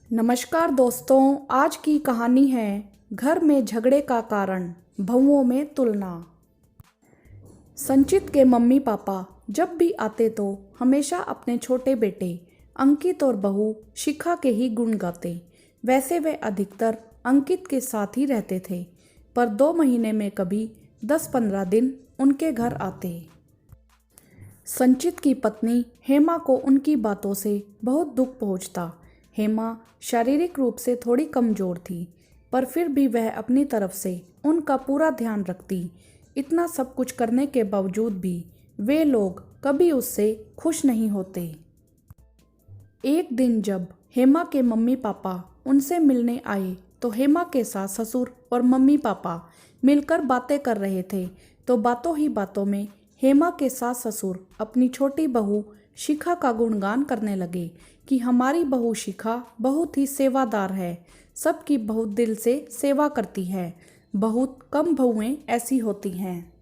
नमस्कार दोस्तों, आज की कहानी है घर में झगड़े का कारण, बहुओं में तुलना। संचित के मम्मी पापा जब भी आते तो हमेशा अपने छोटे बेटे अंकित और बहू शिखा के ही गुण गाते। वैसे वे अधिकतर अंकित के साथ ही रहते थे, पर 2 महीने में कभी 10-15 दिन उनके घर आते। संचित की पत्नी हेमा को उनकी बातों से बहुत दुख पहुंचता। हेमा शारीरिक रूप से थोड़ी कमज़ोर थी, पर फिर भी वह अपनी तरफ से उनका पूरा ध्यान रखती। इतना सब कुछ करने के बावजूद भी वे लोग कभी उससे खुश नहीं होते। एक दिन जब हेमा के मम्मी पापा उनसे मिलने आए तो हेमा के सास ससुर और मम्मी पापा मिलकर बातें कर रहे थे। तो बातों ही बातों में हेमा के सास ससुर अपनी छोटी बहू शिखा का गुणगान करने लगे कि हमारी बहू शिखा बहुत ही सेवादार है, सबकी बहुत दिल से सेवा करती है। बहुत कम बहुएं ऐसी होती हैं।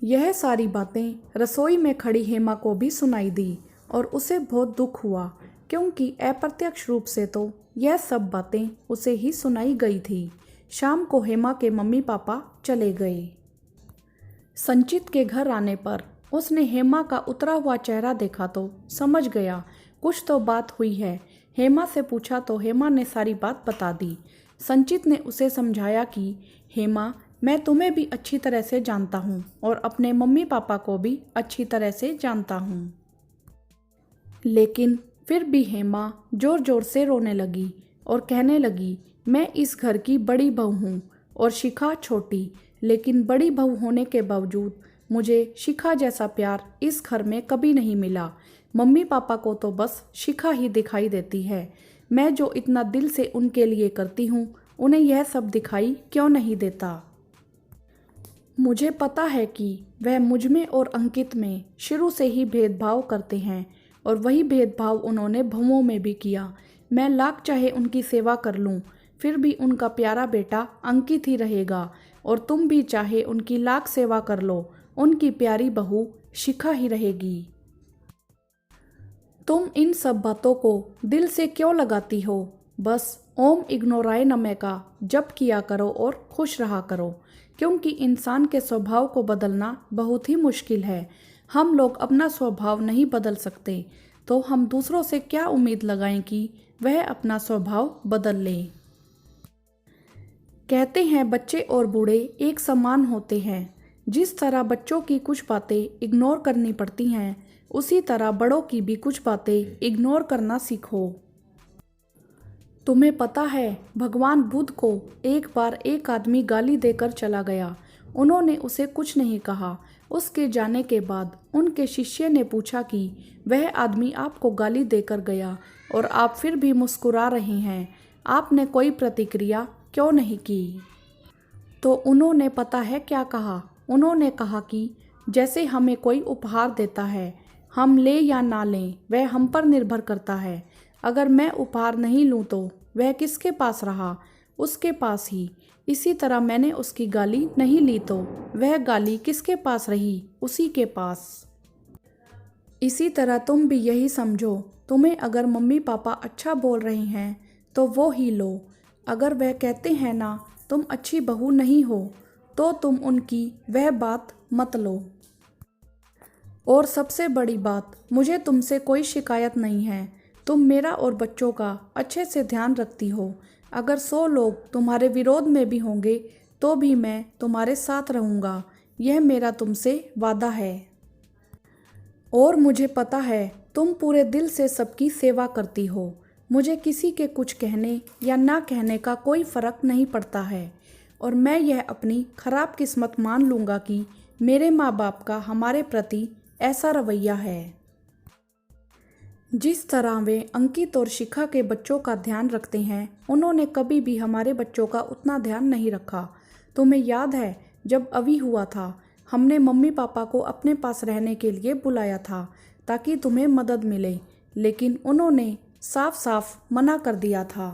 यह सारी बातें रसोई में खड़ी हेमा को भी सुनाई दी और उसे बहुत दुख हुआ, क्योंकि अप्रत्यक्ष रूप से तो यह सब बातें उसे ही सुनाई गई थी। शाम को हेमा के मम्मी पापा चले गए। संचित के घर आने पर उसने हेमा का उतरा हुआ चेहरा देखा तो समझ गया कुछ तो बात हुई है। हेमा से पूछा तो हेमा ने सारी बात बता दी। संचित ने उसे समझाया कि हेमा, मैं तुम्हें भी अच्छी तरह से जानता हूँ और अपने मम्मी पापा को भी अच्छी तरह से जानता हूँ। लेकिन फिर भी हेमा ज़ोर ज़ोर से रोने लगी और कहने लगी, मैं इस घर की बड़ी बहू हूँ और शिखा छोटी, लेकिन बड़ी बहू होने के बावजूद मुझे शिखा जैसा प्यार इस घर में कभी नहीं मिला। मम्मी पापा को तो बस शिखा ही दिखाई देती है। मैं जो इतना दिल से उनके लिए करती हूँ, उन्हें यह सब दिखाई क्यों नहीं देता। मुझे पता है कि वह मुझ में और अंकित में शुरू से ही भेदभाव करते हैं और वही भेदभाव उन्होंने बहुओं में भी किया। मैं लाख चाहे उनकी सेवा कर लूँ, फिर भी उनका प्यारा बेटा अंकित ही रहेगा, और तुम भी चाहे उनकी लाख सेवा कर लो, उनकी प्यारी बहू शिखा ही रहेगी। तुम इन सब बातों को दिल से क्यों लगाती हो? बस ओम इग्नोराय नमः का जप किया करो और खुश रहा करो, क्योंकि इंसान के स्वभाव को बदलना बहुत ही मुश्किल है। हम लोग अपना स्वभाव नहीं बदल सकते, तो हम दूसरों से क्या उम्मीद लगाएं कि वह अपना स्वभाव बदल लें। कहते हैं बच्चे और बूढ़े एक समान होते हैं। जिस तरह बच्चों की कुछ बातें इग्नोर करनी पड़ती हैं, उसी तरह बड़ों की भी कुछ बातें इग्नोर करना सीखो। तुम्हें पता है, भगवान बुद्ध को एक बार एक आदमी गाली देकर चला गया। उन्होंने उसे कुछ नहीं कहा। उसके जाने के बाद उनके शिष्य ने पूछा कि वह आदमी आपको गाली देकर गया और आप फिर भी मुस्कुरा रहे हैं, आपने कोई प्रतिक्रिया क्यों नहीं की? तो उन्होंने पता है क्या कहा? उन्होंने कहा कि जैसे हमें कोई उपहार देता है, हम लें या ना लें वह हम पर निर्भर करता है। अगर मैं उपहार नहीं लूँ तो वह किसके पास रहा? उसके पास ही। इसी तरह मैंने उसकी गाली नहीं ली तो वह गाली किसके पास रही? उसी के पास। इसी तरह तुम भी यही समझो, तुम्हें अगर मम्मी पापा अच्छा बोल रहे हैं तो वो ही लो। अगर वह कहते हैं ना तुम अच्छी बहू नहीं हो, तो तुम उनकी वह बात मत लो। और सबसे बड़ी बात, मुझे तुमसे कोई शिकायत नहीं है। तुम मेरा और बच्चों का अच्छे से ध्यान रखती हो। अगर 100 लोग तुम्हारे विरोध में भी होंगे तो भी मैं तुम्हारे साथ रहूँगा, यह मेरा तुमसे वादा है। और मुझे पता है तुम पूरे दिल से सबकी सेवा करती हो। मुझे किसी के कुछ कहने या ना कहने का कोई फ़र्क नहीं पड़ता है, और मैं यह अपनी खराब किस्मत मान लूँगा कि मेरे माँ बाप का हमारे प्रति ऐसा रवैया है। जिस तरह वे अंकित और शिखा के बच्चों का ध्यान रखते हैं, उन्होंने कभी भी हमारे बच्चों का उतना ध्यान नहीं रखा। तुम्हें याद है जब अभी हुआ था, हमने मम्मी पापा को अपने पास रहने के लिए बुलाया था ताकि तुम्हें मदद मिले, लेकिन उन्होंने साफ साफ मना कर दिया था।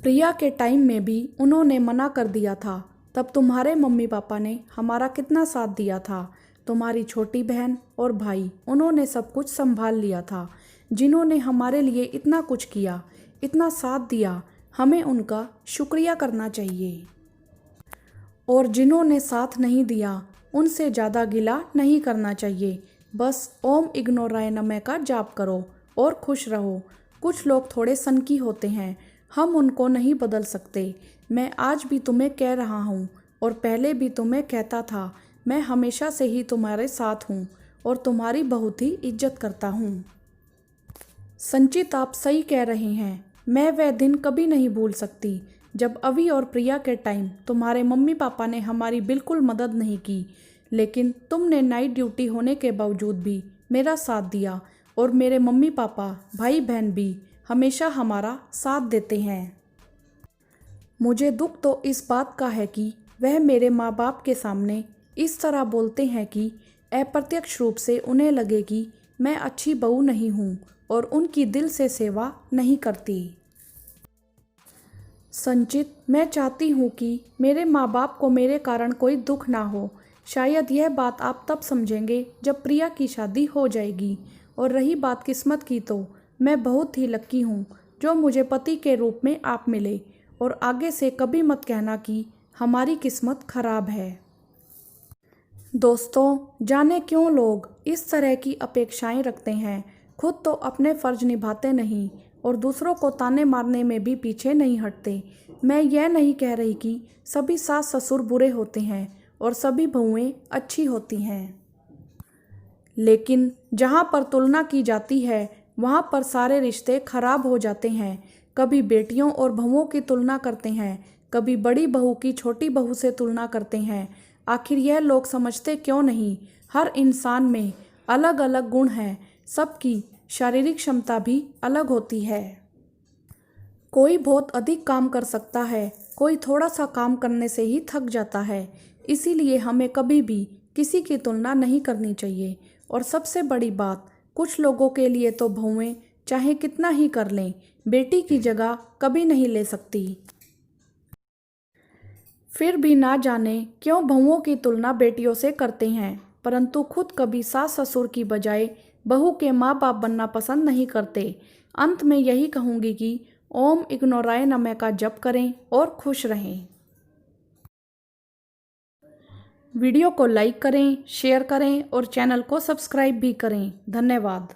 प्रिया के टाइम में भी उन्होंने मना कर दिया था। तब तुम्हारे मम्मी पापा ने हमारा कितना साथ दिया था। तुम्हारी छोटी बहन और भाई, उन्होंने सब कुछ संभाल लिया था। जिन्होंने हमारे लिए इतना कुछ किया, इतना साथ दिया, हमें उनका शुक्रिया करना चाहिए। और जिन्होंने साथ नहीं दिया उनसे ज़्यादा गिला नहीं करना चाहिए। बस ओम इग्नोराय नमः का जाप करो और खुश रहो। कुछ लोग थोड़े सनकी होते हैं, हम उनको नहीं बदल सकते। मैं आज भी तुम्हें कह रहा हूँ और पहले भी तुम्हें कहता था, मैं हमेशा से ही तुम्हारे साथ हूँ और तुम्हारी बहुत ही इज्जत करता हूँ। संचित, आप सही कह रहे हैं। मैं वह दिन कभी नहीं भूल सकती जब अवि और प्रिया के टाइम तुम्हारे मम्मी पापा ने हमारी बिल्कुल मदद नहीं की, लेकिन तुमने नाइट ड्यूटी होने के बावजूद भी मेरा साथ दिया और मेरे मम्मी पापा, भाई बहन भी हमेशा हमारा साथ देते हैं। मुझे दुख तो इस बात का है कि वह मेरे माँ बाप के सामने इस तरह बोलते हैं कि अप्रत्यक्ष रूप से उन्हें लगे कि मैं अच्छी बहू नहीं हूँ और उनकी दिल से सेवा नहीं करती। संचित, मैं चाहती हूँ कि मेरे माँ बाप को मेरे कारण कोई दुख ना हो। शायद यह बात आप तब समझेंगे जब प्रिया की शादी हो जाएगी। और रही बात किस्मत की, तो मैं बहुत ही लक्की हूँ जो मुझे पति के रूप में आप मिले। और आगे से कभी मत कहना कि हमारी किस्मत खराब है। दोस्तों, जाने क्यों लोग इस तरह की अपेक्षाएं रखते हैं। खुद तो अपने फर्ज निभाते नहीं और दूसरों को ताने मारने में भी पीछे नहीं हटते। मैं यह नहीं कह रही कि सभी सास ससुर बुरे होते हैं और सभी बहुएं अच्छी होती हैं, लेकिन जहाँ पर तुलना की जाती है वहाँ पर सारे रिश्ते खराब हो जाते हैं। कभी बेटियों और बहुओं की तुलना करते हैं, कभी बड़ी बहू की छोटी बहू से तुलना करते हैं। आखिर यह लोग समझते क्यों नहीं? हर इंसान में अलग अलग गुण हैं, सबकी शारीरिक क्षमता भी अलग होती है। कोई बहुत अधिक काम कर सकता है, कोई थोड़ा सा काम करने से ही थक जाता है। इसीलिए हमें कभी भी किसी की तुलना नहीं करनी चाहिए। और सबसे बड़ी बात, कुछ लोगों के लिए तो बहुएं चाहे कितना ही कर लें, बेटी की जगह कभी नहीं ले सकती। फिर भी ना जाने क्यों बहुओं की तुलना बेटियों से करते हैं, परंतु खुद कभी सास ससुर की बजाय बहू के माँ बाप बनना पसंद नहीं करते। अंत में यही कहूँगी कि ओम इग्नोराय नमः का जप करें और खुश रहें। वीडियो को लाइक करें, शेयर करें और चैनल को सब्सक्राइब भी करें। धन्यवाद।